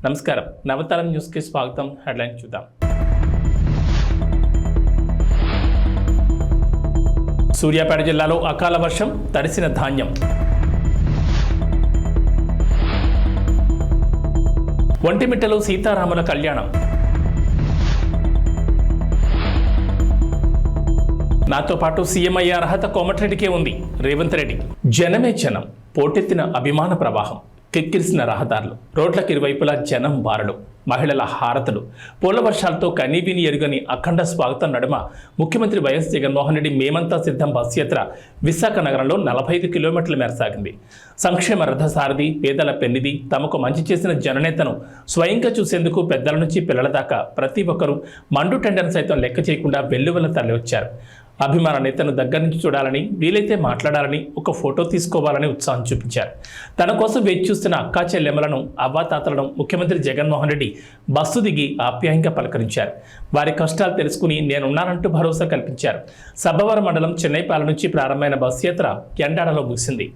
నమస్కారం, నవతరం న్యూస్కి స్వాగతం. హెడ్లైన్ చూద్దాం. సూర్యాపేట జిల్లాలో అకాల వర్షం, తడిసిన ధాన్యం. ఒంటిమిట్టలో సీతారాముల కళ్యాణం. నాతో పాటు సీఎం అయ్యే అర్హత కోమటిరెడ్డికే ఉంది. రేవంత్ రెడ్డి. జనమే జనం, పోటెత్తిన అభిమాన ప్రవాహం, కిక్కిరిసిన రహదారులు, రోడ్లకు ఇరువైపులా జనం బారలు, మహిళల హారతులు, పూల వర్షాలతో కనీవిని ఎరుగని అఖండ స్వాగతం నడుమ ముఖ్యమంత్రి వైఎస్ జగన్మోహన్ రెడ్డి మేమంతా సిద్ధం బస్ యాత్ర విశాఖ నగరంలో 45 కిలోమీటర్ల మేర సాగింది. సంక్షేమ రథసారథి, పేదల పెన్నిది, తమకు మంచి చేసిన జననేతను స్వయంగా చూసేందుకు పెద్దల నుంచి పిల్లల దాకా ప్రతి ఒక్కరూ మండు టెండర్ను సైతం లెక్క చేయకుండా వెల్లువల తరలివచ్చారు. అభిమాన నేతను దగ్గర నుంచి చూడాలని, వీలైతే మాట్లాడాలని, ఒక ఫోటో తీసుకోవాలని ఉత్సాహం చూపించారు. తన కోసం వేచి చూస్తున్న అక్కా చెల్లెమ్మలను, అవ్వాతాతలను ముఖ్యమంత్రి జగన్మోహన్ రెడ్డి బస్సు దిగి ఆప్యాయంగా పలకరించారు. వారి కష్టాలు తెలుసుకుని నేనున్నానంటూ భరోసా కల్పించారు. సబ్బవరం మండలం చెన్నైపాలెం నుంచి ప్రారంభమైన బస్సు యాత్ర ఎండాడలో ముగిసింది.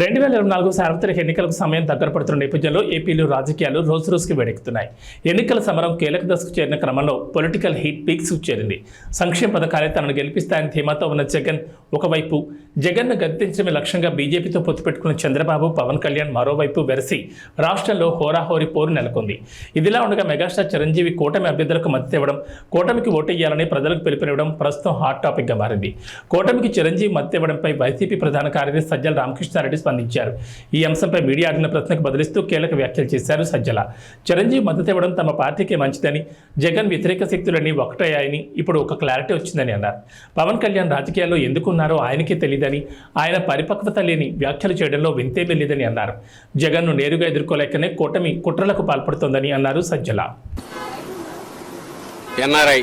రెండు 2024 సార్వత్రిక ఎన్నికలకు సమయం దగ్గర పడుతున్న నేపథ్యంలో ఏపీలో రాజకీయాలు రోజు రోజుకి వేడెక్కుతున్నాయి. ఎన్నికల సమరం కీలక దశకు చేరిన క్రమంలో పొలిటికల్ హీట్ పీక్స్ చేరింది. సంక్షేమ పథకాలే తనను గెలిపిస్తాయని ధీమాతో ఉన్న జగన్ ఒకవైపు, జగన్ను గద్దెంచడమే లక్ష్యంగా బీజేపీతో పొత్తు పెట్టుకున్న చంద్రబాబు, పవన్ కళ్యాణ్ మరోవైపు వెరసి రాష్ట్రంలో హోరాహోరీ పోరు నెలకొంది. ఇదిలా ఉండగా మెగాస్టార్ చిరంజీవి కూటమి అభ్యర్థులకు మద్దతు ఇవ్వడం, కూటమికి ఓటేయాలని ప్రజలకు పిలుపునివ్వడం ప్రస్తుతం హాట్ టాపిక్గా మారింది. కూటమికి చిరంజీవి మద్దతు ఇవ్వడంపై వైసీపీ ప్రధాన కార్యదర్శి సజ్జల రామకృష్ణారెడ్డి స్పందించారు. ఈ అంశంపై మీడియా అడిగిన ప్రశ్నకు బదిలిస్తూ కీలక వ్యాఖ్యలు చేశారు సజ్జల. చిరంజీవి మద్దతు ఇవ్వడం తమ పార్టీకే మంచిదని, జగన్ వ్యతిరేక శక్తులన్నీ ఒకటయ్యాయని ఇప్పుడు ఒక క్లారిటీ వచ్చిందని అన్నారు. పవన్ కళ్యాణ్ రాజకీయాల్లో ఎందుకున్నారో ఆయనకే తెలియదని, ఆయన పరిపక్వత లేని వ్యాఖ్యలు చేయడంలో వింతేమీ లేదని అన్నారు. జగన్ను నేరుగా ఎదుర్కోలేకనే కూటమి కుట్రలకు పాల్పడుతోందని అన్నారు సజ్జల. ఎన్ఆర్ఐ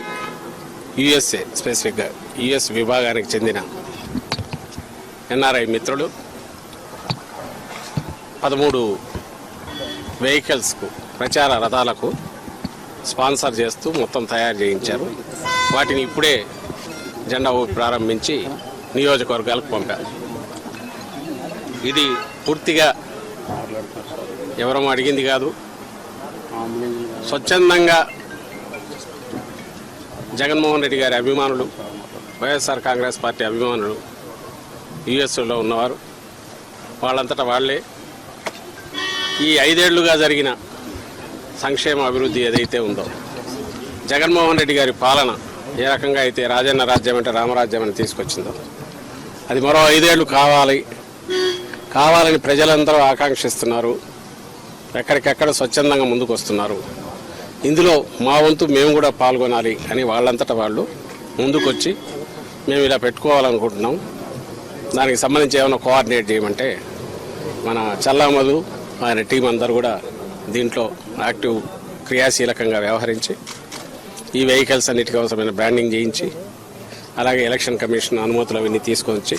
యుఎస్ఏ స్పెసిఫిక్గా యుఎస్ విభాగానికి చెందిన ఎన్ఆర్ఐ మిత్రులు 13 వెహికల్స్కు, ప్రచార రథాలకు స్పాన్సర్ చేస్తూ మొత్తం తయారు చేయించారు. వాటిని ఇప్పుడే జెండా ఊపి ప్రారంభించి నియోజకవర్గాలకు పంపారు. ఇది పూర్తిగా ఎవరూ అడిగింది కాదు. స్వచ్ఛందంగా జగన్మోహన్ రెడ్డి గారి అభిమానులు, వైఎస్ఆర్ కాంగ్రెస్ పార్టీ అభిమానులు యుఎస్లో ఉన్నవారు వాళ్ళంతటా వాళ్ళే ఈ 5 ఏళ్లుగా జరిగిన సంక్షేమ అభివృద్ధి ఏదైతే ఉందో, జగన్మోహన్ రెడ్డి గారి పాలన ఏ రకంగా అయితే రాజన్న రాజ్యం అంటే రామరాజ్యం అని తీసుకొచ్చిందో, అది మరో 5 ఏళ్ళు కావాలని ప్రజలందరూ ఆకాంక్షిస్తున్నారు. ఎక్కడికెక్కడ స్వచ్ఛందంగా ముందుకు వస్తున్నారు. ఇందులో మా వంతు మేము కూడా పాల్గొనాలి అని వాళ్ళంతటా వాళ్ళు ముందుకొచ్చి మేము ఇలా పెట్టుకోవాలనుకుంటున్నాం, దానికి సంబంధించి ఏమైనా కోఆర్డినేట్ చేయమంటే మన చల్లామధు ఆయన టీం అందరూ కూడా దీంట్లో యాక్టివ్ క్రియాశీలకంగా వ్యవహరించి ఈ వెహికల్స్ అన్నిటికీ అవసరమైన బ్రాండింగ్ చేయించి, అలాగే ఎలక్షన్ కమిషన్ అనుమతులు అవన్నీ తీసుకొచ్చి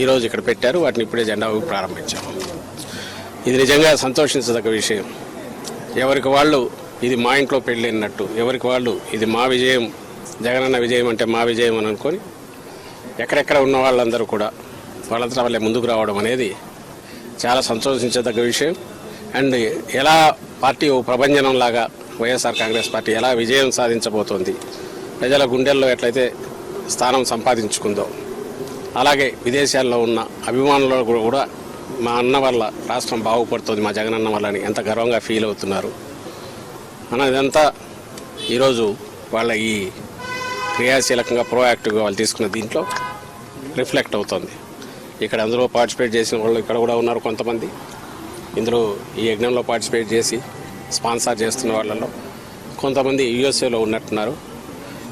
ఈరోజు ఇక్కడ పెట్టారు. వాటిని ఇప్పుడే జెండా ఊపి ప్రారంభించాము. ఇది నిజంగా సంతోషించదగ్గ విషయం. ఎవరికి వాళ్ళు ఇది మా ఇంట్లో పెళ్ళినట్టు, ఎవరికి వాళ్ళు ఇది మా విజయం, జగనన్న విజయం అంటే మా విజయం అని అనుకొని ఎక్కడెక్కడ ఉన్న వాళ్ళందరూ కూడా వాళ్ళంతా వాళ్ళే ముందుకు రావడం అనేది చాలా సంతోషించదగ్గ విషయం. అండ్ ఎలా పార్టీ ఓ ప్రభంజనంలాగా వైఎస్ఆర్ కాంగ్రెస్ పార్టీ ఎలా విజయం సాధించబోతోంది, ప్రజల గుండెల్లో ఎట్లయితే స్థానం సంపాదించుకుందో, అలాగే విదేశాల్లో ఉన్న అభిమానులు కూడా మా అన్న వల్ల రాష్ట్రం బాగుపడుతుంది, మా జగనన్న వల్ల అని ఎంత గర్వంగా ఫీల్ అవుతున్నారు అన్నదంతా ఈరోజు వాళ్ళ ఈ క్రియాశీలకంగా ప్రోయాక్టివ్గా వాళ్ళు తీసుకున్న దీంట్లో రిఫ్లెక్ట్ అవుతుంది. ఇక్కడ అందులో పార్టిసిపేట్ చేసిన వాళ్ళు ఇక్కడ కూడా ఉన్నారు కొంతమంది. ఇందులో ఈ యజ్ఞంలో పార్టిసిపేట్ చేసి స్పాన్సర్ చేస్తున్న వాళ్ళలో కొంతమంది యుఎస్ఏలో ఉన్నట్టున్నారు.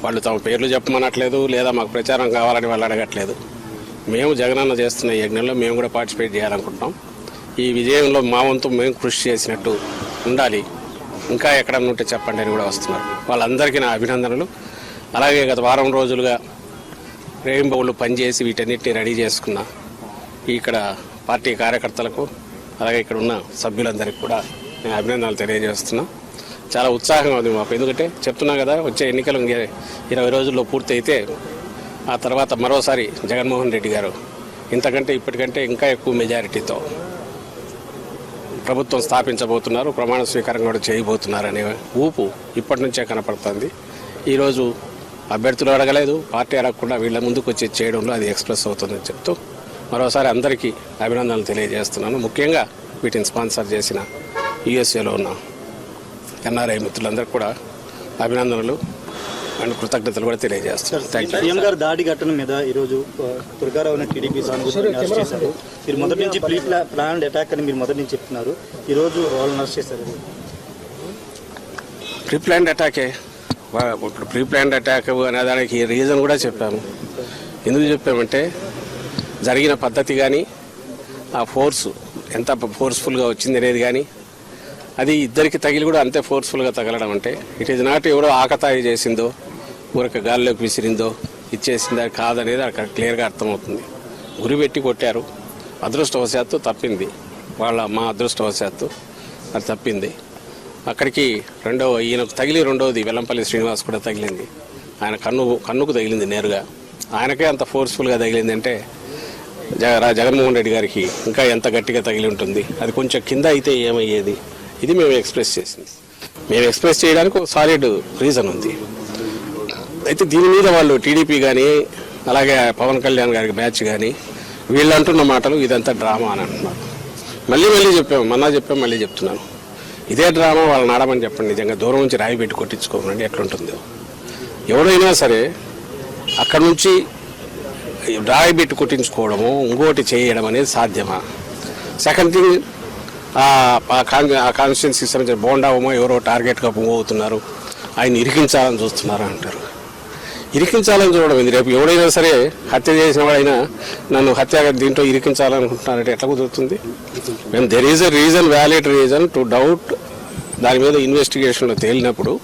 వాళ్ళు తమ పేర్లు చెప్పమనట్లేదు, లేదా మాకు ప్రచారం కావాలని వాళ్ళు అడగట్లేదు. మేము జగనన్న చేస్తున్న ఈ యజ్ఞంలో మేము కూడా పార్టిసిపేట్ చేయాలనుకుంటున్నాం. ఈ విజయంలో మా వంతు మేము కృషి చేసినట్టు ఉండాలి, ఇంకా ఎక్కడన్నా ఉంటే చెప్పండి అని కూడా వస్తున్నారు. వాళ్ళందరికీ నా అభినందనలు. అలాగే గత వారం రోజులుగా రేయింబౌళ్ళు పనిచేసి వీటన్నిటిని రెడీ చేసుకున్న ఇక్కడ పార్టీ కార్యకర్తలకు, అలాగే ఇక్కడ ఉన్న సభ్యులందరికీ కూడా నేను అభినందనలు తెలియజేస్తున్నా. చాలా ఉత్సాహంగా ఉంది మాకు. ఎందుకంటే చెప్తున్నా కదా, వచ్చే ఎన్నికలు 20 రోజుల్లో పూర్తి అయితే ఆ తర్వాత మరోసారి జగన్మోహన్ రెడ్డి గారు ఇంతకంటే ఇప్పటికంటే ఇంకా ఎక్కువ మెజారిటీతో ప్రభుత్వం స్థాపించబోతున్నారు, ప్రమాణ స్వీకారం కూడా చేయబోతున్నారు అనే ఊపు ఇప్పటి నుంచే కనపడుతుంది. ఈరోజు అభ్యర్థులు అడగలేదు, పార్టీ అడగకుండా వీళ్ళ ముందుకు వచ్చి చేయడంలో అది ఎక్స్ప్రెస్ అవుతుందని చెప్తూ మరోసారి అందరికీ అభినందనలు తెలియజేస్తున్నాను. ముఖ్యంగా వీటిని స్పాన్సర్ చేసిన యూఎస్ఏలో ఉన్న ఎన్ఆర్ఐ మిత్రులందరికీ కూడా అభినందనలు అండ్ కృతజ్ఞతలు కూడా తెలియజేస్తున్నారు. Thank you. సీఎం గారు దాడి ఘటన మీద ఈరోజు దుర్గారావు టీడీపీ అరెస్ట్ చేశారు. మీరు మొదటి నుంచి ప్లాన్డ్ అటాక్ అని మీరు మొదటి నుంచి చెప్తున్నారు. ఈరోజు వాళ్ళని అరెస్ట్ చేశారు. ప్రీ ప్లాన్డ్ అటాకే. ఇప్పుడు ప్రీ ప్లాన్డ్ అటాక్ అనే దానికి రీజన్ కూడా చెప్పాము. ఎందుకు చెప్పామంటే జరిగిన పద్ధతి కానీ ఆ ఫోర్స్ ఎంత ఫోర్స్ఫుల్గా వచ్చింది అనేది కానీ అది ఇద్దరికి తగిలి కూడా అంతే ఫోర్స్ఫుల్గా తగలడం అంటే ఇట్ ఈజ్ నాట్ ఎవరో ఆకతాయి చేసిందో ఊరక గాల్లోకి విసిరిందో ఇచ్చేసిందో కాదనేది అక్కడ క్లియర్గా అర్థమవుతుంది. గురి పెట్టి కొట్టారు, అదృష్టవశాత్తు తప్పింది, మా అదృష్టవశాత్తు అది తప్పింది. అక్కడికి ఈయనకు తగిలి రెండవది వెల్లంపల్లి శ్రీనివాస్ కూడా తగిలింది. ఆయన కన్నుకు తగిలింది నేరుగా. ఆయనకే అంత ఫోర్స్ఫుల్గా తగిలింది అంటే జగన్మోహన్ రెడ్డి గారికి ఇంకా ఎంత గట్టిగా తగిలి ఉంటుంది. అది కొంచెం కింద అయితే ఏమయ్యేది, ఇది మేము ఎక్స్ప్రెస్ చేసింది. మేము ఎక్స్ప్రెస్ చేయడానికి ఒక సాలిడ్ రీజన్ ఉంది. అయితే దీని మీద వాళ్ళు టీడీపీ కానీ అలాగే పవన్ కళ్యాణ్ గారికి బ్యాచ్ కానీ వీళ్ళు అంటున్న మాటలు ఇదంతా డ్రామా అని అంటున్నారు. మళ్ళీ చెప్పాము, మళ్ళీ చెప్తున్నాను, ఇదే డ్రామా వాళ్ళని ఆడమని చెప్పండి. నిజంగా దూరం నుంచి రాయి పెట్టి కొట్టించుకోమండి ఎట్లుంటుందో. ఎవడైనా సరే అక్కడి నుంచి రాయి పెట్టి కొట్టించుకోవడము ఇంకోటి చేయడం అనేది సాధ్యమా? సెకండ్ థింగ్, ఆ కాన్స్టిట్యున్సీకి సంబంధించిన బోండావమో ఎవరో టార్గెట్గా అవుతున్నారు, ఆయన ఇరికించాలని చూస్తున్నారు అంటారు. ఇరికించాలని చూడడం ఇది. రేపు ఎవడైనా సరే హత్య చేసిన వాడైనా నన్ను దీంట్లో ఇరికించాలనుకుంటున్నారంటే ఎట్లా కుదురుతుంది? మేము there is a reason, valid reason to doubt. దాని మీద ఇన్వెస్టిగేషన్లో తేలినప్పుడు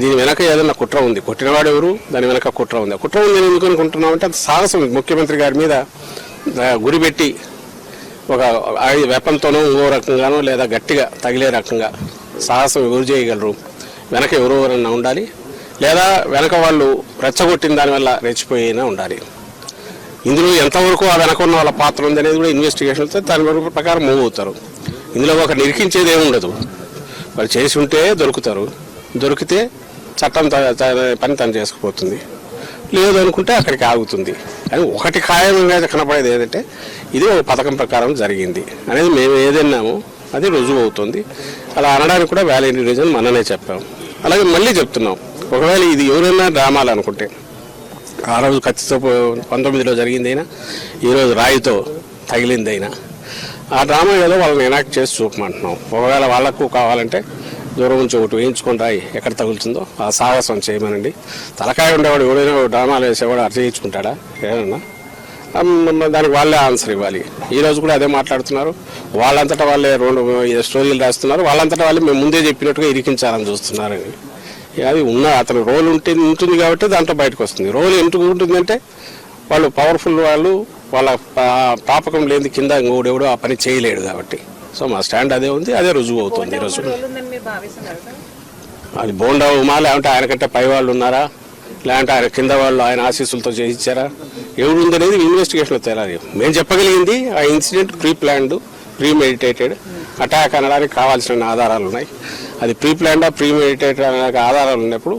దీని వెనక ఏదైనా కుట్ర ఉంది, కొట్టినవాడు ఎవరు, దాని వెనక కుట్ర ఉంది. ఆ కుట్ర ఉంది నేను ఎందుకు అనుకుంటున్నామంటే అది సాహసం. ముఖ్యమంత్రి గారి మీద గురిపెట్టి ఒక వెపన్తోనో ఇంకో రకంగానో లేదా గట్టిగా తగిలే రకంగా సాహసం ఎవరు చేయగలరు? వెనక ఎవరెవరన్నా ఉండాలి, లేదా వెనక వాళ్ళు రెచ్చగొట్టిన దానివల్ల రెచ్చిపోయినా ఉండాలి. ఇందులో ఎంతవరకు ఆ వెనక ఉన్న వాళ్ళ పాత్ర ఉంది అనేది కూడా ఇన్వెస్టిగేషన్ వస్తే దాని వరకు ప్రకారం మూవ్ అవుతారు. ఇందులో ఒక నిరికించేది ఏమి ఉండదు. వాళ్ళు చేసి ఉంటే దొరుకుతారు, దొరికితే చట్టం పని తను చేసుకుపోతుంది, లేదు అనుకుంటే అక్కడికి ఆగుతుంది. అని ఒకటి ఖాయంగా కనపడేది ఏంటంటే ఇది ఒక పథకం ప్రకారం జరిగింది అనేది మేము ఏదన్నామో అది రుజువు అవుతుంది. అలా అనడానికి కూడా వ్యాలిడ్ రీజన్ మననే చెప్పాం. అలాగే మళ్ళీ చెప్తున్నాం, ఒకవేళ ఇది ఎవరైనా డ్రామాలు అనుకుంటే ఆ రోజు కత్తితో 19లో జరిగిందైనా ఈరోజు రాయితో తగిలిందైనా ఆ డ్రామా ఏదో వాళ్ళని ఎనాక్ట్ చేసి చూపమంటున్నాం. ఒకవేళ వాళ్ళకు కావాలంటే దూరం నుంచి ఒకటి వేయించుకొని రాయి ఎక్కడ తగులుతుందో ఆ సాహసం చేయమనండి. తలకాయ ఉండేవాడు ఎవడైనా డ్రామాలు వేసేవాడు అర్థం చేయించుకుంటాడా? ఏమన్నా దానికి వాళ్ళే ఆన్సర్ ఇవ్వాలి. ఈరోజు కూడా అదే మాట్లాడుతున్నారు. వాళ్ళంతటా వాళ్ళే 2 స్టోరీలు రాస్తున్నారు. వాళ్ళంతటా వాళ్ళే మేము ముందే చెప్పినట్టుగా ఇరికించాలని చూస్తున్నారని. అది అతను రోల్ ఉంటుంది కాబట్టి దాంట్లో బయటకు వస్తుంది. రోల్ ఎందుకు ఉంటుందంటే వాళ్ళు పవర్ఫుల్, వాళ్ళ పాపకం లేని కింద ఇంకోడెవడో ఆ పని చేయలేడు కాబట్టి. సో మా స్టాండ్ అదే ఉంది, అదే రుజువు అవుతుంది ఈరోజు. అది బోండా ఉమా, లేదంటే ఆయనకంటే పై వాళ్ళు ఉన్నారా, లేదంటే ఆయన కింద వాళ్ళు ఆయన ఆశీస్సులతో చేయించారా, ఎవరు ఉందనేది ఇన్వెస్టిగేషన్లో తేలాలి. మేము చెప్పగలిగింది ఆ incident pre planned, pre meditated attack అనడానికి కావాల్సిన ఆధారాలు ఉన్నాయి. అది ప్రీ ప్లాన్డా ప్రీ మెడిటేటెడ్ అనే ఆధారాలు ఉన్నప్పుడు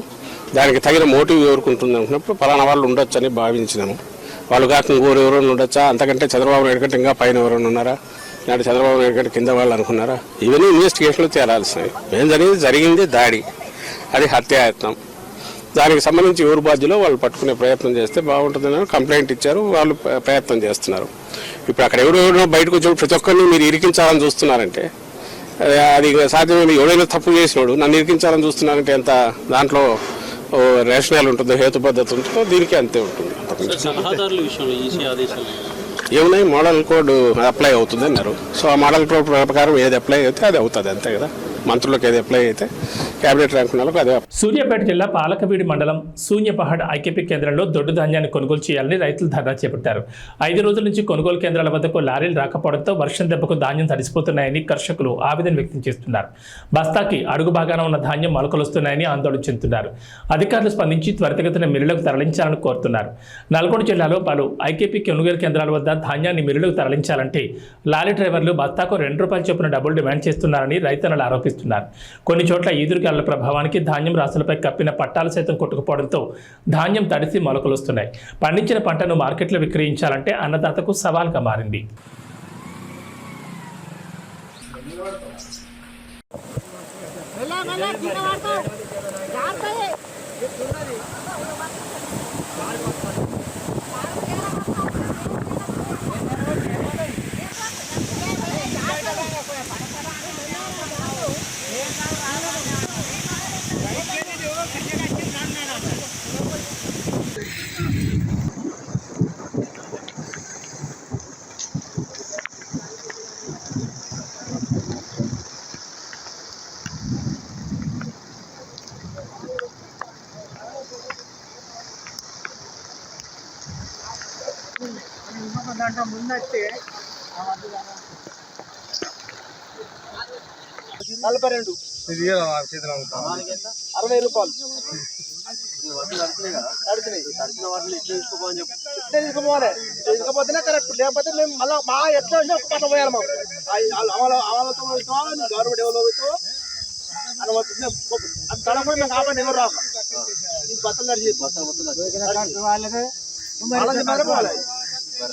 దానికి తగిన మోటివ్ ఎవరికి ఉంటుంది అనుకున్నప్పుడు పలానా వాళ్ళు ఉండొచ్చు అని భావించినాము. వాళ్ళు కాక ఎవరైనా ఉండొచ్చా, అంతకంటే చంద్రబాబు నాయుడు కంటే ఇంకా పైన ఎవరైనా ఉన్నారా, లేదంటే చంద్రబాబు నాయుడు కంటే కింద వాళ్ళు అనుకున్నారా, ఇవన్నీ ఇన్వెస్టిగేషన్లో తేలాల్సినవి. మేము జరిగింది దాడి, అది హత్యాయత్నం. దానికి సంబంధించి ఎవరు బాధ్యులో వాళ్ళు పట్టుకునే ప్రయత్నం చేస్తే బాగుంటుందని కంప్లైంట్ ఇచ్చారు, వాళ్ళు ప్రయత్నం చేస్తున్నారు. ఇప్పుడు అక్కడ ఎవరెవరో బయటకు వచ్చినప్పుడు ప్రతి ఒక్కరిని మీరు ఇరికించాలని చూస్తున్నారంటే అది సాధ్యమైన. ఎవడైనా తప్పు చేసినాడు నన్ను ఇరికించాలని చూస్తున్నారంటే ఎంత దాంట్లో రేషనల్ ఉంటుందో, హేతుబద్ధత ఉంటుందో, దీనికి అంతే ఉంటుంది. ఏమున్నాయి, మోడల్ కోడ్ అప్లై అవుతుంది అన్నారు. సో ఆ మోడల్ కోడ్ ప్రకారం ఏది అప్లై అయితే అది అవుతుంది, అంతే కదా. మంత్రులకు ఏది అప్లై అయితే క్యాబినెట్ ర్యాంక్ ఉన్న వాళ్ళకు అదే. సూర్యాపేట జిల్లా పాలకవీడి మండలం శూన్యపహాడ్ ఐకేపీ కేంద్రంలో దొడ్డు ధాన్యాన్ని కొనుగోలు చేయాలని రైతులు ధర్నా చేపట్టారు. 5 రోజుల నుంచి కొనుగోలు కేంద్రాల వద్దకు లారీలు రాకపోవడంతో వర్షం దెబ్బకు ధాన్యం తడిసిపోతున్నాయని కర్షకులు ఆవేదన వ్యక్తం చేస్తున్నారు. బస్తాకి అడుగు భాగాన ఉన్న ధాన్యం మొలకలొస్తున్నాయని ఆందోళన చెందుతున్నారు. అధికారులు స్పందించి త్వరితగతిన మిల్లులకు తరలించాలని కోరుతున్నారు. నల్గొండ జిల్లాలో పలు ఐకేపీ కొనుగోలు కేంద్రాల వద్ద ధాన్యాన్ని మిల్లులకు తరలించాలంటే లారీ డ్రైవర్లు బస్తాకు ₹2 చొప్పున డబ్బులు డిమాండ్ చేస్తున్నారని రైతన్నలు ఆరోపిస్తున్నారు. కొన్ని చోట్ల ఈదురుగాలుల ప్రభావానికి ధాన్యం రాసులపై కప్పిన పట్టాలు సైతం కొట్టుకుపోవడంతో ధాన్యం తడిసి మొలకలొస్తున్నాయి. పండించిన పంటను మార్కెట్లో విక్రయించాలంటే అన్నదాతకు సవాల్గా మారింది. దాంట్లో ముందైతే 42 ఇది ₹60 తడిచిన వాటిని ఇట్లా తీసుకోపోని చెప్పి తీసుకోపోతేనే కరెక్ట్. లేకపోతే మేము మళ్ళీ మా ఎట్లా పట్ల పోయాలి. మాకు గవర్నమెంట్ ఎవరు అనుమతి తడపడి మేము కాపాడి ఎవరు రాక ఇది బట్టలు నడిచి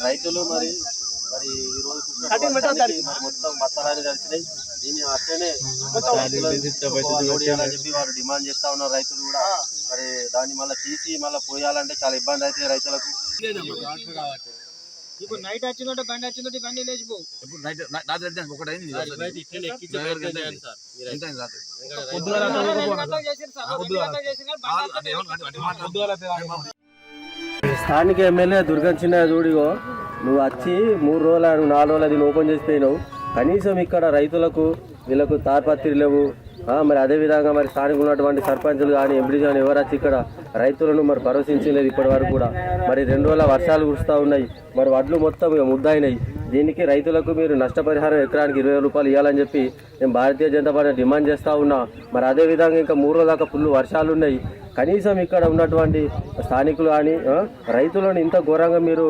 రైతులు మరి ఈ రోజు మొత్తం బత్తలాన్ని తడిచినాయి. దీన్ని అట్లనే చెప్పి వారు డిమాండ్ చేస్తా ఉన్నారు. రైతులు కూడా మరి దాన్ని మళ్ళీ తీసి మళ్ళీ పోయాలంటే చాలా ఇబ్బంది అవుతుంది రైతులకు. ఇప్పుడు నైట్ వచ్చిందంటే బండి వచ్చిందంటే బండి లేచిపోవు. స్థానిక ఎమ్మెల్యే దుర్గం చిన్న చూడిగో నువ్వు వచ్చి 3 రోజులు 4 రోజులు అది ఓపెన్ చేసిపోయినావు. కనీసం ఇక్కడ రైతులకు వీళ్ళకు తార్పత్రి లేవు. మరి అదేవిధంగా మరి స్థానిక ఉన్నటువంటి సర్పంచులు కానీ ఎంపీడీ కానీ ఎవరు వచ్చి ఇక్కడ రైతులను మరి భరోసించలేదు ఇప్పటి వరకు కూడా. మరి 2 రోజుల వర్షాలు కురుస్తూ ఉన్నాయి. మరి వడ్లు మొత్తం ముద్దాయినాయి. దీనికి రైతులకు మీరు నష్టపరిహారం ఎకరానికి ₹20 ఇవ్వాలని చెప్పి నేను భారతీయ జనతా పార్టీ డిమాండ్ చేస్తూ ఉన్నా. మరి అదేవిధంగా ఇంకా 3 రోజుల దాకా ఫుల్ వర్షాలు ఉన్నాయి. కనీసం ఇక్కడ ఉన్నటువంటి స్థానికులు కానీ రైతులను ఇంత ఘోరంగా మీరు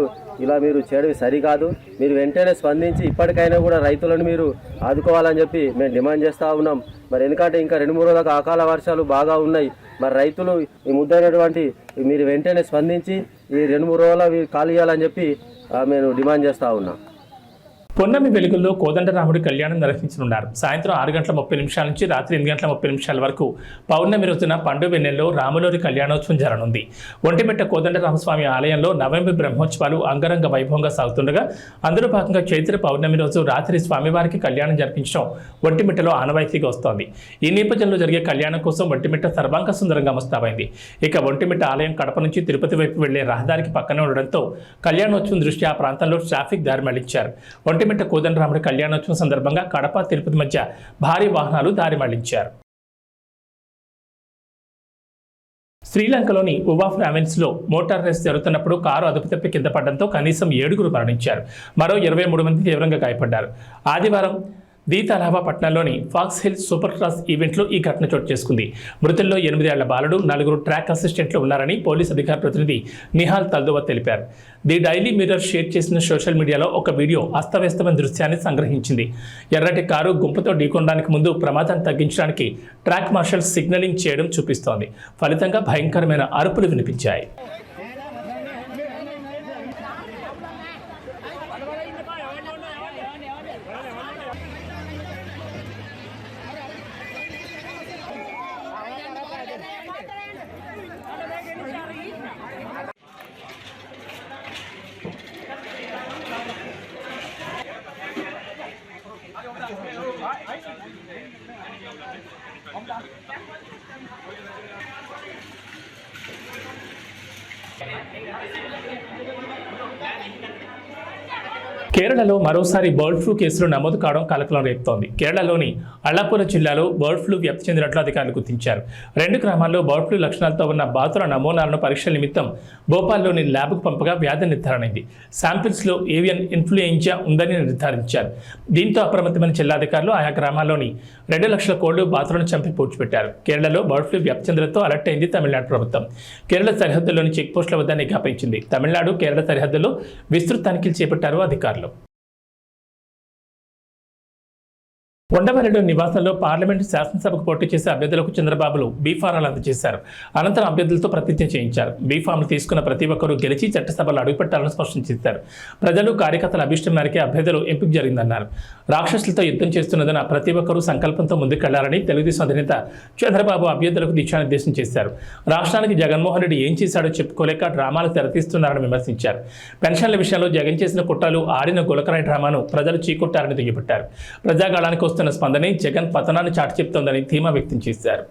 చేయడం సరికాదు. మీరు వెంటనే స్పందించి ఇప్పటికైనా కూడా రైతులను మీరు ఆదుకోవాలని చెప్పి మేము డిమాండ్ చేస్తూ ఉన్నాం. మరి ఎందుకంటే ఇంకా 2-3 రోజుల దాకా అకాల వర్షాలు బాగా ఉన్నాయి. మరి రైతులు ఈ ముద్దైనటువంటి మీరు వెంటనే స్పందించి ఈ 2-3 రోజుల ఖాళీ ఇవ్వాలని చెప్పి మేము డిమాండ్ చేస్తూ ఉన్నాం. పొన్నమి వెలుగుల్లో కోదండరాముడి కళ్యాణం నిర్వహించనున్నారు. సాయంత్రం 6:30 నుంచి రాత్రి 8:30 వరకు పౌర్ణమి రోజున పండు వెన్నెల్లో రాములోరి కళ్యాణోత్సవం జరగనుంది. ఒంటిమిట్ట కోదండరామస్వామి ఆలయంలో నవమి బ్రహ్మోత్సవాలు అంగరంగ వైభవంగా సాగుతుండగా అందులో భాగంగా చైత్ర పౌర్ణమి రోజు రాత్రి స్వామివారికి కళ్యాణం జరిపించడం ఒంటిమిట్టలో ఆనవాయితీగా వస్తోంది. ఈ నేపథ్యంలో జరిగే కళ్యాణం కోసం ఒంటిమిట్ట సర్వాంగ సుందరంగా ముస్తాబైంది. ఇక ఒంటిమిట్ట ఆలయం కడప నుంచి తిరుపతి వైపు వెళ్లే రహదారికి పక్కనే ఉండడంతో కళ్యాణోత్సవం దృష్ట్యా ఆ ప్రాంతంలో ట్రాఫిక్ దారి మళ్లించారు. ఒంటిమిట్ట కోదండరాముడి కళ్యాణోత్సవం సందర్భంగా కడప తిరుపతి మధ్య భారీ వాహనాలు దారి మళ్లించారు. శ్రీలంకలోని ఉవాఫ్ ప్రావిన్స్లో మోటార్ రేస్ జరుగుతున్నప్పుడు కారు అదుపు తప్పి కింద పడడంతో కనీసం 7 మరణించారు. మరో 23 మంది తీవ్రంగా గాయపడ్డారు. ఆదివారం దీతలావా పట్టణంలోని ఫాక్స్ హిల్ సూపర్ క్రాస్ ఈవెంట్లో ఈ ఘటన చోటు చేసుకుంది. మృతుల్లో 8 ఏళ్ల బాలుడు, 4 ట్రాక్ అసిస్టెంట్లు ఉన్నారని పోలీస్ అధికార ప్రతినిధి నిహాల్ తల్దోవా తెలిపారు. ది డైలీ మిర్రర్ షేర్ చేసిన సోషల్ మీడియాలో ఒక వీడియో అస్తవ్యస్తమైన దృశ్యాన్ని సంగ్రహించింది. ఎర్రటి కారు గుంపుతో ఢీకొనడానికి ముందు ప్రమాదాన్ని తగ్గించడానికి ట్రాక్ మార్షల్ సిగ్నలింగ్ చేయడం చూపిస్తోంది. ఫలితంగా భయంకరమైన అరుపులు వినిపించాయి. కేరళలో మరోసారి బర్డ్ ఫ్లూ కేసులు నమోదు కావడం కలకలం రేపుతోంది. కేరళలోని అల్లాపుర జిల్లాలో బర్డ్ ఫ్లూ వ్యాప్తి చెందినట్లు అధికారులు గుర్తించారు. 2 గ్రామాల్లో బర్డ్ ఫ్లూ లక్షణాలతో ఉన్న బాతుల నమూనాలను పరీక్షల నిమిత్తం భోపాల్లోని ల్యాబ్కు పంపగా వ్యాధి నిర్ధారణైంది. శాంపిల్స్లో ఏవియన్ ఇన్ఫ్లుయెంజా ఉందని నిర్ధారించారు. దీంతో అప్రమత్తమైన జిల్లాధికారులు ఆయా గ్రామాల్లోని 2 లక్షల కోళ్లు బాతులను చంపి పూడ్చిపెట్టారు. కేరళలో బర్డ్ ఫ్లూ వ్యాప్తి చెందడంతో అలర్ట్ అయింది తమిళనాడు ప్రభుత్వం. కేరళ సరిహద్దుల్లోని చెక్పోస్టుల వద్ద నిఘా పెంచింది. తమిళనాడు కేరళ సరిహద్దుల్లో విస్తృత తనిఖీలు చేపట్టారు అధికారులు. ఉండవల్లిలో నివాసంలో పార్లమెంటు శాసనసభకు పోటీ చేసే అభ్యర్థులకు చంద్రబాబులు బీఫారాలు అందజేశారు. అనంతరం అభ్యర్థులతో ప్రతిజ్ఞ చేయించారు. బీఫామ్లు తీసుకున్న ప్రతి ఒక్కరూ గెలిచి చట్టసభలో అడుగుపెట్టాలని స్పష్టం చేశారు. ప్రజలు కార్యకర్తల అభిష్టం మేరకే అభ్యర్థులు ఎంపిక జరిగిందన్నారు. రాక్షసులతో యుద్ధం చేస్తున్నదన్న ప్రతి ఒక్కరూ సంకల్పంతో ముందుకెళ్లాలని తెలుగుదేశం అధినేత చంద్రబాబు అభ్యర్థులకు దిశానిర్దేశం చేశారు. రాష్ట్రానికి జగన్మోహన్ రెడ్డి ఏం చేశాడో చెప్పుకోలేక డ్రామాలు తెరతీస్తున్నారని విమర్శించారు. పెన్షన్ల విషయంలో జగన్ చేసిన కుట్రలు ఆడిన గులకరాయి డ్రామాను ప్రజలు చీకొట్టారని దుయ్యబట్టారు. ప్రజాగాళానికి వస్తున్న స్పందనే జగన్ పతనాన్ని చాటి చెప్తోందని ధీమా వ్యక్తం చేశారు.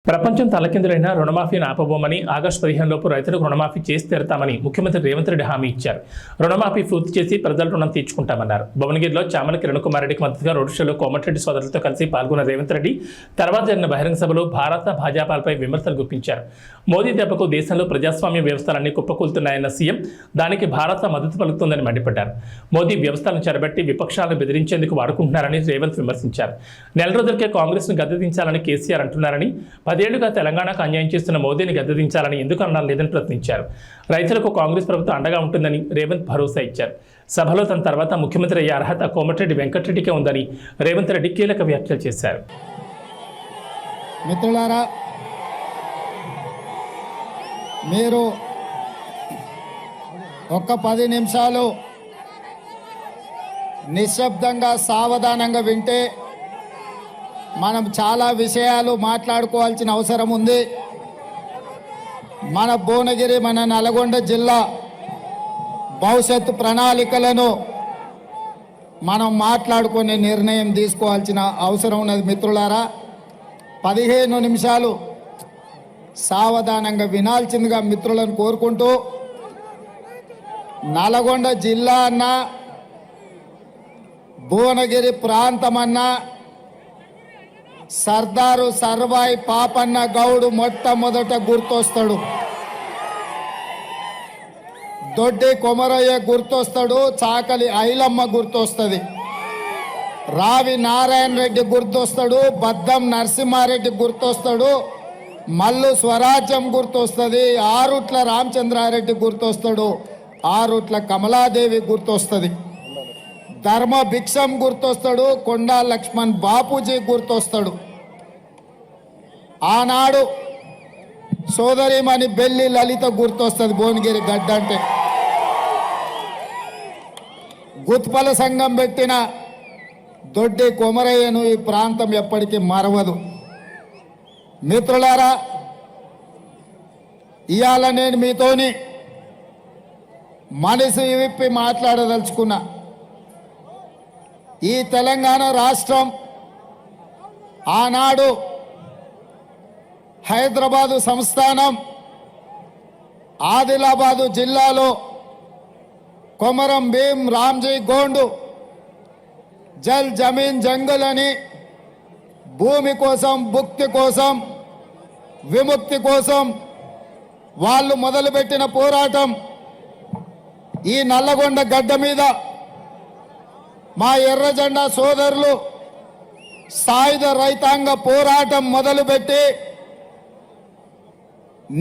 ప్రపంచం తలకిందులైన రుణమాఫీని ఆపబోమని ఆగస్టు 15 లోపు రైతులకు రుణమాఫీ చేసి తీరుతామని ముఖ్యమంత్రి రేవంత్ రెడ్డి హామీ ఇచ్చారు. రుణమాఫీ పూర్తి చేసి ప్రజల రుణం తీర్చుకుంటామన్నారు. భువనగిరిలో చామల కిరణ్ కుమార్ రెడ్డికి మద్దతుగా రోడ్ షోలో కోమటిరెడ్డి సోదరులతో కలిసి పాల్గొన్న రేవంత్ రెడ్డి తర్వాత జరిగిన బహిరంగ సభలో భారత భాజపాలపై విమర్శలు గుప్పించారు. మోదీ దెబ్బకు దేశంలో ప్రజాస్వామ్య వ్యవస్థలన్నీ కుప్పకూలుతున్నాయన్న సీఎం దానికి భారత మద్దతు పలుకుతుందని మండిపడ్డారు. మోదీ వ్యవస్థలను చెరబెట్టి విపక్షాలను బెదిరించేందుకు వాడుకుంటున్నారని రేవంత్ విమర్శించారు. నెల రోజులకే కాంగ్రెస్ను గద్దెదించాలని కేసీఆర్ అంటున్నారని, 10 ఏళ్లుగా తెలంగాణకు అన్యాయం చేస్తున్న మోదీని గద్దెదించాలని ఎందుకు అన్నారు లేదని ప్రశ్నించారు. రైతులకు కాంగ్రెస్ ప్రభుత్వం అండగా ఉంటుందని రేవంత్ భరోసా ఇచ్చారు. సభలో తన తర్వాత ముఖ్యమంత్రి అయ్యే అర్హత కోమటిరెడ్డి వెంకటరెడ్డికే ఉందని రేవంత్ రెడ్డి కీలక వ్యాఖ్యలు చేశారు. మిత్రులారా, మీరు ఒక్క 10 నిమిషాలు నిశ్శబ్దంగా సావధానంగా వింటే మనం చాలా విషయాలు మాట్లాడుకోవాల్సిన అవసరం ఉంది. మన భువనగిరి, మన నల్గొండ జిల్లా భవిష్యత్తు ప్రణాళికలను మనం మాట్లాడుకునే నిర్ణయం తీసుకోవాల్సిన అవసరం ఉన్నది. మిత్రులారా, 15 నిమిషాలు సావధానంగా వినాల్సిందిగా మిత్రులను కోరుకుంటూ, నల్గొండ జిల్లా అన్నా భువనగిరి ప్రాంతమన్నా సర్దారు సర్వాయి పాపన్న గౌడు మొట్టమొదట గుర్తొస్తాడు. దొడ్డి కొమరయ్య గుర్తొస్తాడు. చాకలి ఐలమ్మ గుర్తొస్తుంది. రావి నారాయణ రెడ్డి గుర్తొస్తాడు. బద్దం నరసింహారెడ్డి గుర్తొస్తాడు. మల్లు స్వరాజ్యం గుర్తొస్తుంది. ఆరుట్ల రామచంద్రారెడ్డి గుర్తొస్తాడు. ఆరుట్ల కమలాదేవి గుర్తొస్తుంది. ధర్మ భిక్షం గుర్తొస్తాడు. కొండా లక్ష్మణ్ బాపూజీ గుర్తొస్తాడు. ఆనాడు సోదరిమణి బెల్లి లలిత గుర్తొస్తుంది. భువనగిరి గడ్డ అంటే గుత్పల సంఘం పెట్టిన దొడ్డి కొమరయ్యను ఈ ప్రాంతం ఎప్పటికీ మరవదు. మిత్రులారా, ఇవాళ నేను మీతోని మనసు విప్పి మాట్లాడదలుచుకున్నా. ఈ తెలంగాణ రాష్ట్రం ఆనాడు హైదరాబాదు సంస్థానం ఆదిలాబాదు జిల్లాలో కొమరం భీం రామ్జీ గోండు జల్ జమీన్ జంగల్ అని భూమి కోసం, భుక్తి కోసం, విముక్తి కోసం వాళ్ళు మొదలుపెట్టిన పోరాటం ఈ నల్లగొండ గడ్డ మీద మా ఎర్రజెండా సోదరులు సాయుధ రైతాంగ పోరాటం మొదలుపెట్టి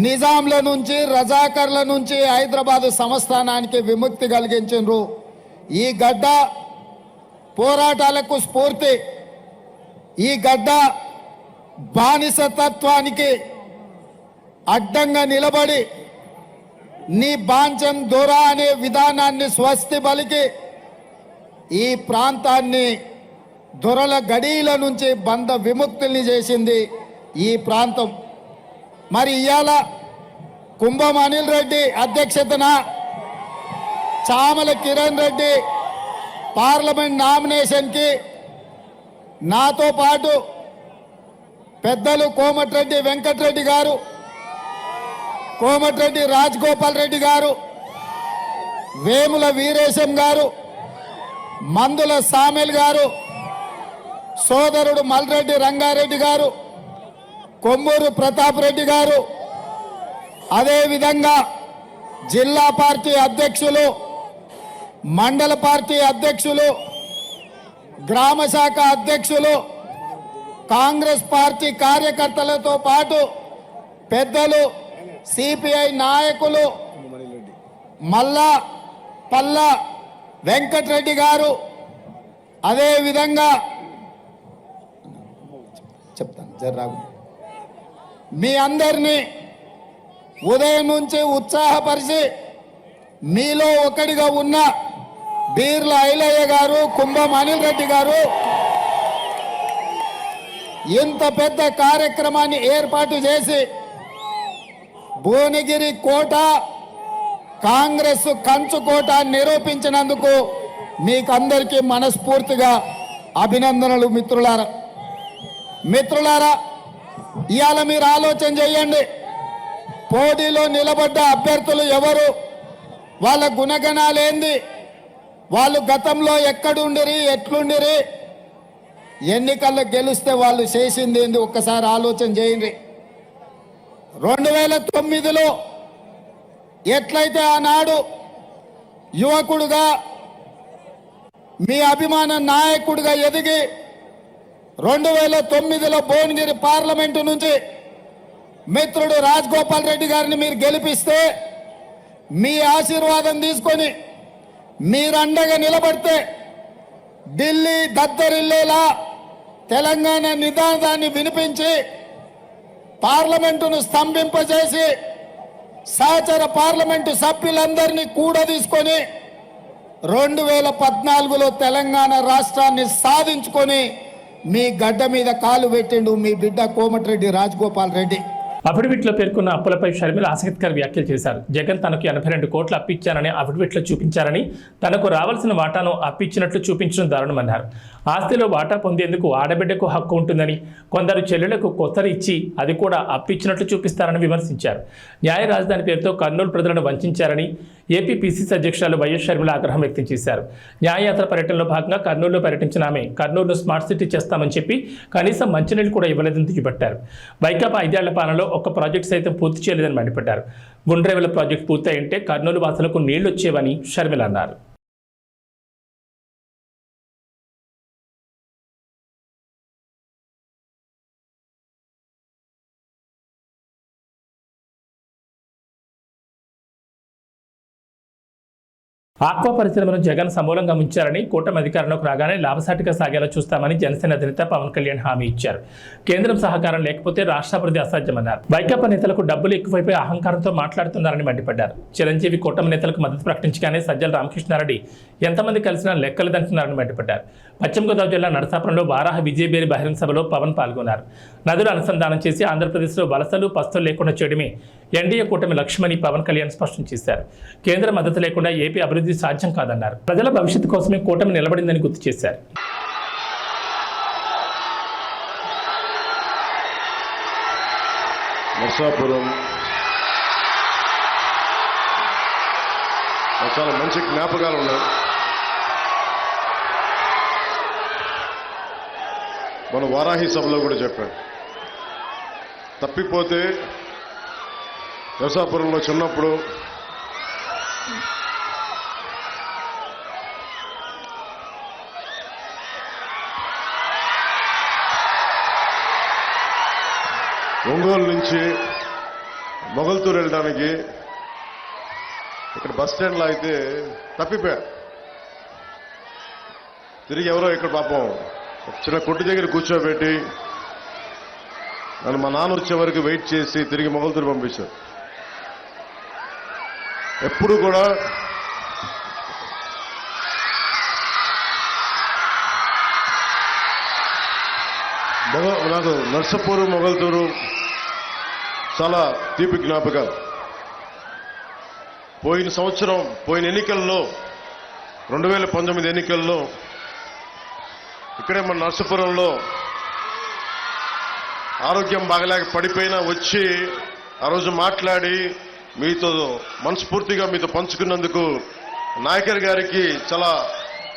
నిజాంల నుంచి, రజాకర్ల నుంచి హైదరాబాదు సంస్థానానికి విముక్తి కలిగించారు. ఈ గడ్డ పోరాటాలకు స్ఫూర్తి. ఈ గడ్డ బానిసతత్వానికి అడ్డంగా నిలబడి నీ బాంచం దొరా అనే విధానాన్ని స్వస్తి పలికి ఈ ప్రాంతాన్ని దొరల గడీల నుంచి బంధ విముక్తుల్ని చేసింది ఈ ప్రాంతం. మరి ఇవాళ కుంభం అనిల్ రెడ్డి అధ్యక్షతన చామల కిరణ్ రెడ్డి పార్లమెంట్ నామినేషన్కి నాతో పాటు పెద్దలు కోమటిరెడ్డి వెంకటరెడ్డి గారు, కోమటిరెడ్డి రాజగోపాల్ రెడ్డి గారు, వేముల వీరేశం గారు, మందుల సామెల్ గారు, సోదరుడు మల్రెడ్డి రంగారెడ్డి గారు, కొమ్మూరు ప్రతాప్ రెడ్డి గారు, అదేవిధంగా జిల్లా పార్టీ అధ్యక్షులు, మండల పార్టీ అధ్యక్షులు, గ్రామ శాఖ అధ్యక్షులు, కాంగ్రెస్ పార్టీ కార్యకర్తలతో పాటు పెద్దలు, సిపిఐ నాయకులు, మల్లా పల్లా వెంకటరెడ్డి గారు, అదేవిధంగా చెప్తాను జర్రాగు, మీ అందరినీ ఉదయం నుంచి ఉత్సాహపరిచి మీలో ఒకటిగా ఉన్న బీర్ల ఐలయ్య గారు, కుంభం అనిల్ రెడ్డి గారు ఇంత పెద్ద కార్యక్రమాన్ని ఏర్పాటు చేసి భువనగిరి కోట కాంగ్రెస్ కంచుకోట నిరూపించినందుకు మీకందరికీ మనస్ఫూర్తిగా అభినందనలు. మిత్రులారా, ఇవాళ మీరు ఆలోచన చేయండి, పోటీలో నిలబడ్డ అభ్యర్థులు ఎవరు, వాళ్ళ గుణగణాలేంది, వాళ్ళు గతంలో ఎక్కడుండిరి, ఎట్లుండిరి, ఎన్నికల్లో గెలిస్తే వాళ్ళు చేసింది ఏంది ఒక్కసారి ఆలోచన చేయండి. 2009లో ఎట్లయితే ఆనాడు యువకుడుగా మీ అభిమాన నాయకుడిగా ఎదిగి 2009లో భువనగిరి పార్లమెంటు నుంచి మిత్రుడు రాజగోపాల్ రెడ్డి గారిని మీరు గెలిపిస్తే, మీ ఆశీర్వాదం తీసుకొని మీరు అండగా నిలబడితే ఢిల్లీ దద్దరిల్లేలా తెలంగాణ నినాదాన్ని వినిపించి పార్లమెంటును స్తంభింపజేసి సహచర పార్లమెంటు సభ్యులందరినీ కూడా తీసుకొని 2014లో తెలంగాణ రాష్ట్రాన్ని సాధించుకొని మీ గడ్డ మీద కాలు పెట్టిండు మీ బిడ్డ కోమటిరెడ్డి రాజగోపాల్ రెడ్డి. అఫిడవిట్లో పేర్కొన్న అప్పులపై షర్మిల ఆసక్తికర వ్యాఖ్యలు చేశారు. జగన్ తనకు 82 కోట్లు అప్పిచ్చారని అఫిడవిట్లో చూపించారని, తనకు రావాల్సిన వాటాను అప్పిచ్చినట్లు చూపించడం దారుణమన్నారు. ఆస్తిలో వాటా పొందేందుకు ఆడబిడ్డకు హక్కు ఉంటుందని, కొందరు చెల్లెలకు కొత్తలు ఇచ్చి అది కూడా అప్పిచ్చినట్లు చూపిస్తారని విమర్శించారు. న్యాయ రాజధాని పేరుతో కర్నూలు ప్రజలను వంచారని ఏపీ పిసిసి అధ్యక్షురాలు వైఎస్ షర్మిల ఆగ్రహం వ్యక్తం చేశారు. న్యాయయాత్ర పర్యటనలో భాగంగా కర్నూలులో పర్యటించిన ఆమె కర్నూలును స్మార్ట్ సిటీ చేస్తామని చెప్పి కనీసం మంచినీళ్ళు కూడా ఇవ్వలేదని దుయ్యబట్టారు. వైకాపా 5 ఏళ్ల పాలనలో ఒక్క ప్రాజెక్టు సైతం పూర్తి చేయలేదని మండిపడ్డారు. గుండ్రేవెల ప్రాజెక్టు పూర్తయింటే కర్నూలు వాసులకు నీళ్లు వచ్చేవని షర్మిల అన్నారు. ఆక్వా పరిశ్రమను జగన్ సమూలంగా ముంచారని, కూటమి అధికారంలోకి రాగానే లాభసాటిగా సాగేలా చూస్తామని జనసేన అధినేత పవన్ కళ్యాణ్ హామీ ఇచ్చారు. కేంద్రం సహకారం లేకపోతే రాష్ట్రాభివృద్ధి అసాధ్యమన్నారు. వైకాపా నేతలకు డబ్బులు ఎక్కువైపోయి అహంకారంతో మాట్లాడుతున్నారని మండిపడ్డారు. చిరంజీవి కూటమి నేతలకు మద్దతు ప్రకటించగానే సజ్జల రామకృష్ణారెడ్డి ఎంతమంది కలిసినా లెక్కలేదంటున్నారని మండిపడ్డారు. పశ్చిమ గోదావరి జిల్లా నరసాపురంలో వారాహ విజయబేరి బహిరంగ సభలో పవన్ పాల్గొన్నారు. నదులు అనుసంధానం చేసి ఆంధ్రప్రదేశ్లో వలసలు పస్తులు లేకుండా చేయడమే ఎన్డీఏ కూటమి లక్ష్యమని పవన్ కళ్యాణ్ స్పష్టం చేశారు. కేంద్ర మద్దతు లేకుండా ఏపీ అభివృద్ధి సాధ్యం కాదన్నారు. ప్రజల భవిష్యత్తు కోసమే కూటమి నిలబడిందని గుర్తు చేశారు. నరసాపురం చాలా మంచి జ్ఞాపకాలు ఉన్నాయి. మన వారాహి సభలో కూడా చెప్పాను, తప్పిపోతే నరసాపురంలో చిన్నప్పుడు ఒంగోలు నుంచి మొగల్తూరు వెళ్ళడానికి ఇక్కడ బస్ స్టాండ్లో అయితే తప్పిపోయా. తిరిగి ఎవరో ఇక్కడ పాపం చిన్న కొట్టు దగ్గర కూర్చోబెట్టి నన్ను మా నాన్న వచ్చే వరకు వెయిట్ చేసి తిరిగి మొగల్తూరు పంపించారు. ఎప్పుడు కూడా నాకు నర్సపూరు మొగల్తూరు చాలా తీపి జ్ఞాపకాలు. పోయిన సంవత్సరం ఎన్నికల్లో 2019 ఎన్నికల్లో ఇక్కడే మన నర్సాపురంలో ఆరోగ్యం బాగలేక పడిపోయినా వచ్చి ఆ రోజు మాట్లాడి మీతో మనస్ఫూర్తిగా మీతో పంచుకున్నందుకు నాయకర్ గారికి చాలా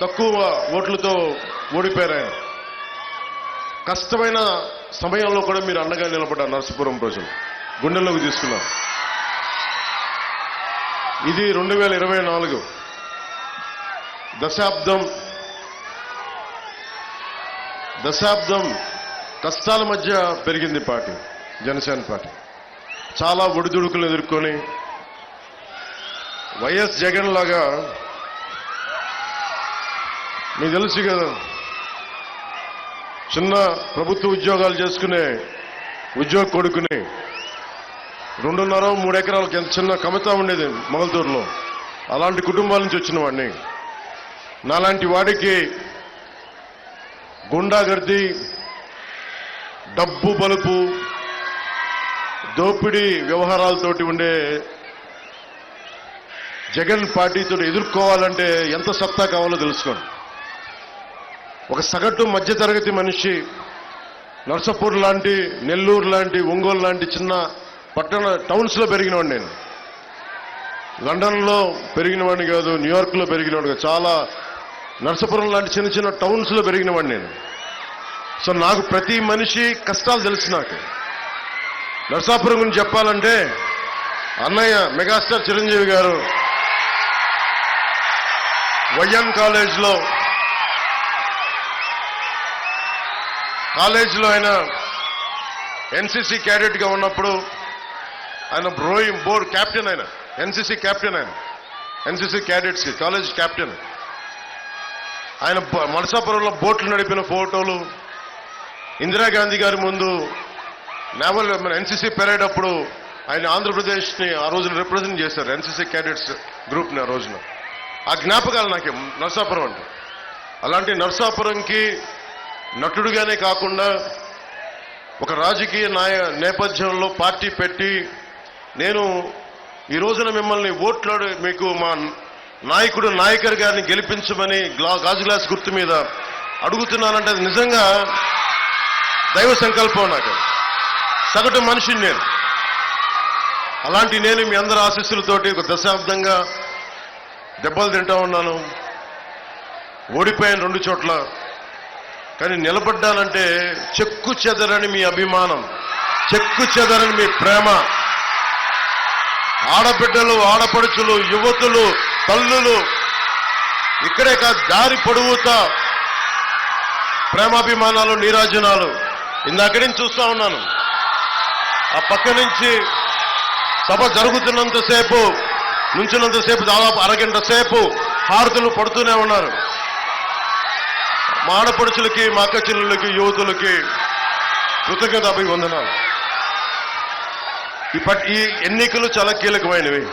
తక్కువ ఓట్లతో ఓడిపోయారు. ఆయన కష్టమైన సమయంలో కూడా మీరు అండగా నిలబడ్డారు. నర్సాపురం ప్రజలు గుండెల్లోకి తీసుకున్నారు. ఇది 2024 దశాబ్దం కష్టాల మధ్య పెరిగింది పార్టీ, జనసేన పార్టీ. చాలా ఒడిదుడుకులు ఎదుర్కొని వైఎస్ జగన్ లాగా మీకు తెలుసు కదా, చిన్న ప్రభుత్వ ఉద్యోగాలు చేసుకునే ఉద్యోగ కొడుకుని 2.5-3 ఎకరాలకు ఎంత చిన్న కమితా ఉండేది మొగల్తూరులో. అలాంటి కుటుంబాల నుంచి వచ్చిన వాడిని. నాలాంటి వాడికి గుండాగర్ది, డబ్బు బలుపు, దోపిడీ వ్యవహారాలతోటి ఉండే జగన్ పార్టీతో ఎదుర్కోవాలంటే ఎంత సత్తా కావాలో తెలుసుకోండి. ఒక సగటు మధ్యతరగతి మనిషి నర్సాపూర్ లాంటి, నెల్లూరు లాంటి, ఒంగోలు లాంటి చిన్న పట్టణ టౌన్స్లో పెరిగినవాడిని నేను. లండన్లో పెరిగినవాడిని కాదు, న్యూయార్క్లో పెరిగినవాడు కాదు, చాలా నర్సాపురం లాంటి చిన్న చిన్న టౌన్స్లో పెరిగినవాడిని నేను. సో నాకు ప్రతి మనిషి కష్టాలు తెలుసు. నాకు నర్సాపురం గురించి చెప్పాలంటే అన్నయ్య మెగాస్టార్ చిరంజీవి గారు వైఎన్ కాలేజ్లో ఆయన ఎన్సీసీ క్యాడెట్గా ఉన్నప్పుడు ఆయన రోయింగ్ బోర్డ్ క్యాప్టెన్, ఆయన ఎన్సీసీ క్యాప్టెన్, ఆయన ఎన్సీసీ క్యాడెట్స్ కాలేజ్ క్యాప్టెన్. ఆయన నర్సాపురంలో బోట్లు నడిపిన ఫోటోలు, ఇందిరాగాంధీ గారి ముందు నేవల్ ఎన్సీసీ పెరేడ్ అప్పుడు ఆయన ఆంధ్రప్రదేశ్ని ఆ రోజున రిప్రజెంట్ చేశారు, ఎన్సీసీ క్యాడెట్స్ గ్రూప్ని ఆ రోజున. ఆ జ్ఞాపకాలు నాకు నర్సాపురం అంటే. అలాంటి నర్సాపురంకి నటుడుగానే కాకుండా ఒక రాజకీయ నేపథ్యంలో పార్టీ పెట్టి నేను ఈ రోజున మిమ్మల్ని ఓట్లాడు మీకు మా నాయకుడు నాయకర్ గారిని గెలిపించమని గాజు గ్లాస్ గుర్తు మీద అడుగుతున్నానంటే అది నిజంగా దైవ సంకల్పం. నాకు సగటు మనిషిని నేను. అలాంటి నేను మీ అందరి ఆశీస్సులతోటి ఒక దశాబ్దంగా దెబ్బలు తింటా ఉన్నాను. ఓడిపోయాను 2 చోట్ల. కానీ నిలబడ్డానంటే చెక్కు చెదరని మీ అభిమానం, చెక్కు చెదరని మీ ప్రేమ, ఆడబిడ్డలు, ఆడపడుచులు, యువతులు, తల్లులు, ఇక్కడే కాదు దారి పొడుగుతా ప్రేమాభిమానాలు, నీరాజనాలు. ఇందాక నుంచి చూస్తా ఉన్నాను. ఆ పక్క నుంచి సభ జరుగుతున్నంతసేపు, నుంచినంతసేపు దాదాపు అరగంట సేపు హారతులు పడుతూనే ఉన్నారు. మా ఆడపడుచులకి, మా అక్క చెల్లెళ్ళకి, యువతులకి కృతజ్ఞత అభివందనాలు. ఈ ఎన్నికలు చాలా కీలకమైనవి.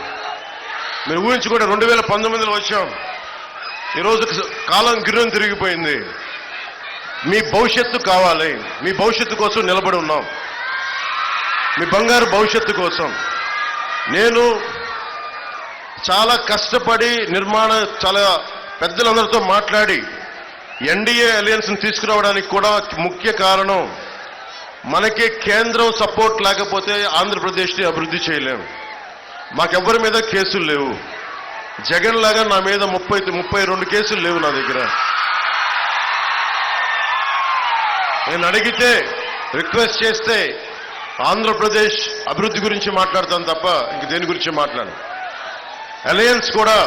మీరు ఊహించుకుంటే 2019లో వచ్చాం. ఈరోజు కాలం గిర్రం తిరిగిపోయింది. మీ భవిష్యత్తు కావాలి. మీ భవిష్యత్తు కోసం నిలబడి ఉన్నాం. మీ బంగారు భవిష్యత్తు కోసం. నేను చాలా కష్టపడి చాలా పెద్దలందరితో మాట్లాడి ఎన్డీఏ అలయన్స్ని తీసుకురావడానికి కూడా ముఖ్య కారణం మనకి కేంద్రం సపోర్ట్ లేకపోతే ఆంధ్రప్రదేశ్ని అభివృద్ధి చేయలేము. మాకెవ్వరి మీద కేసులు లేవు. జగన్ లాగా నా మీద 32 కేసులు లేవు నా దగ్గర. నేను అడిగితే, రిక్వెస్ట్ చేస్తే ఆంధ్రప్రదేశ్ అభివృద్ధి గురించి మాట్లాడతాను తప్ప ఇంక దేని గురించి మాట్లాడను. అలయన్స్ కూడా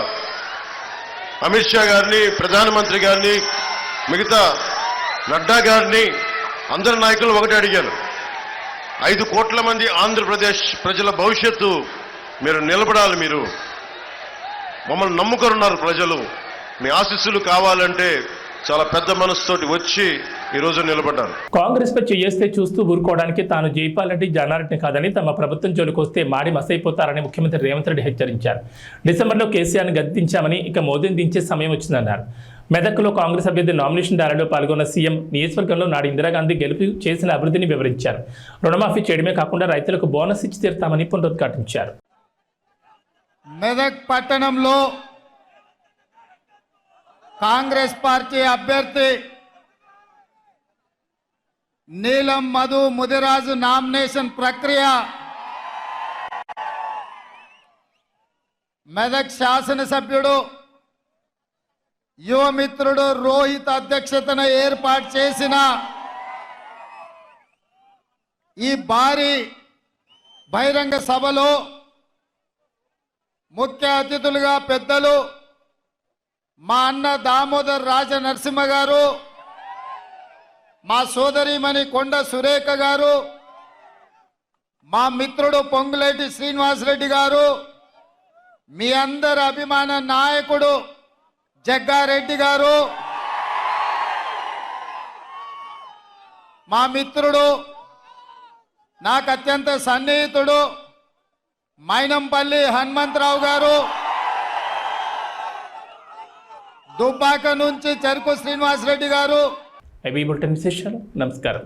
అమిత్ షా గారిని, ప్రధానమంత్రి గారిని, మిగతా నడ్డా గారిని, అందరి నాయకులు ఒకటి అడిగాను. 5 కోట్ల మంది ఆంధ్రప్రదేశ్ ప్రజల భవిష్యత్తు మీరు నిలబడాలి. మీరు మమ్మల్ని నమ్ముకొనున్నారు ప్రజలు. మీ ఆశీస్సులు కావాలంటే చాలా పెద్ద మనసుతోటి వచ్చి ఈరోజు నిలబడ్డాను. కాంగ్రెస్ పై చేస్తే చూస్తూ ఊరుకోవడానికి తాను జైపాల్ రెడ్డి జానారెడ్డిని కాదని తమ ప్రభుత్వం జోలికి వస్తే మాడి మసైపోతారని ముఖ్యమంత్రి రేవంత్ రెడ్డి హెచ్చరించారు. డిసెంబర్లో కేసీఆర్ను గద్దించామని ఇక మోదీని దించే సమయం వచ్చిందన్నారు. మెదక్లో కాంగ్రెస్ అభ్యర్థి నామినేషన్ ర్యాలీలో పాల్గొన్న సీఎం నియోజకవర్గంలో నాడు ఇందిరాగాంధీ గెలుపు చేసిన అభివృద్ధిని వివరించారు. రుణమాఫీ చేయడమే కాకుండా రైతులకు బోనస్ ఇచ్చి తీరుతామని పునరుద్ఘాటించారు. మెదక్ పట్టణంలో కాంగ్రెస్ పార్టీ అభ్యర్థి నీలం మధు ముదిరాజు నామినేషన్ ప్రక్రియ మెదక్ శాసనసభ్యుడు యువమిత్రుడు రోహిత్ అధ్యక్షతన ఏర్పాటు చేసిన ఈ భారీ బహిరంగ సభలో ముఖ్య అతిథులుగా పెద్దలు మా అన్న దామోదర్ రాజ నరసింహ గారు, మా సోదరిమణి కొండ సురేఖ గారు, మా మిత్రుడు పొంగులేటి శ్రీనివాసరెడ్డి గారు, మీ అందరి అభిమాన నాయకుడు జగ్గారెడ్డి గారు, మా మిత్రుడు నాకు అత్యంత సన్నిహితుడు మైనంపల్లి హనుమంతరావు గారు, దుబ్బాక నుంచి చెరుకు శ్రీనివాసరెడ్డి గారు. ఐబీ బులెటిన్ విశేషాలు. నమస్కారం.